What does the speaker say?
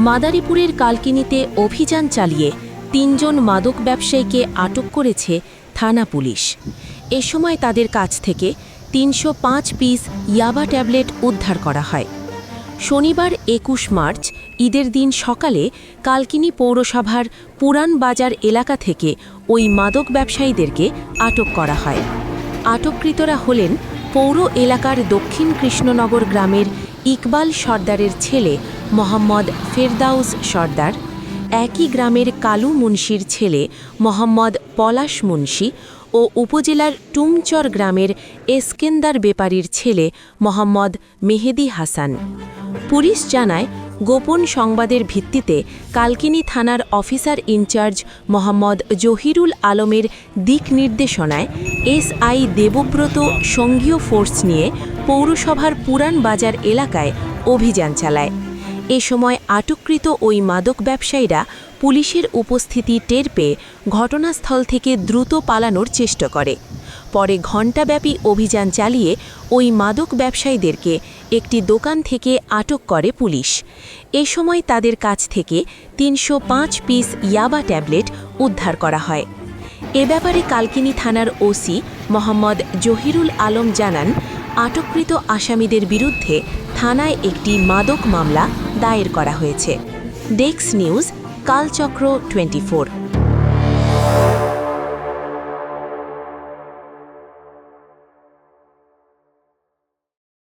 মাদারীপুরের কালকিনিতে অভিযান চালিয়ে ৩ জন মাদক ব্যবসায়ীকে আটক করেছে থানা পুলিশ। এ সময় তাদের কাছ থেকে ৩০৫ পিস ইয়াবা ট্যাবলেট উদ্ধার করা হয়। শনিবার ২১ মার্চ ঈদের দিন সকালে কালকিনি পৌরসভার পুরান বাজার এলাকা থেকে ওই মাদক ব্যবসায়ীদেরকে আটক করা হয়। আটককৃতরা হলেন পৌর এলাকার দক্ষিণ কৃষ্ণনগর গ্রামের ইকবাল সর্দারের ছেলে মোহাম্মদ ফেরদাউস সর্দার, একই গ্রামের কালু মুন্সির ছেলে মোহাম্মদ পলাশ মুন্সি ও উপজেলার টুমচর গ্রামের এসকেন্দার বেপারীর ছেলে মোহাম্মদ মেহেদি হাসান। পুলিশ জানায়, গোপন সংবাদের ভিত্তিতে কালকিনি থানার অফিসার ইনচার্জ মোহাম্মদ জহিরুল আলমের দিক নির্দেশনায় এসআই দেবব্রত সঙ্ঘীয় ফোর্স নিয়ে পৌরসভার পুরান বাজার এলাকায় অভিযান চালায়। এ সময় আটককৃত ওই মাদক ব্যবসায়ীরা পুলিশের উপস্থিতি টের পেয়ে ঘটনাস্থল থেকে দ্রুত পালানোর চেষ্টা করে। পরে ঘণ্টাব্যাপী অভিযান চালিয়ে ওই মাদক ব্যবসায়ীদেরকে একটি দোকান থেকে আটক করে পুলিশ। এ সময় তাদের কাছ থেকে ৩০৫ পিস ইয়াবা ট্যাবলেট উদ্ধার করা হয়। এ ব্যাপারে কালকিনি থানার ওসি মোহাম্মদ জহিরুল আলম জানান, আটককৃত আসামিদের বিরুদ্ধে থানায় একটি মাদক মামলা দায়ের করা হয়েছে। Desk news, Kalchakra 24।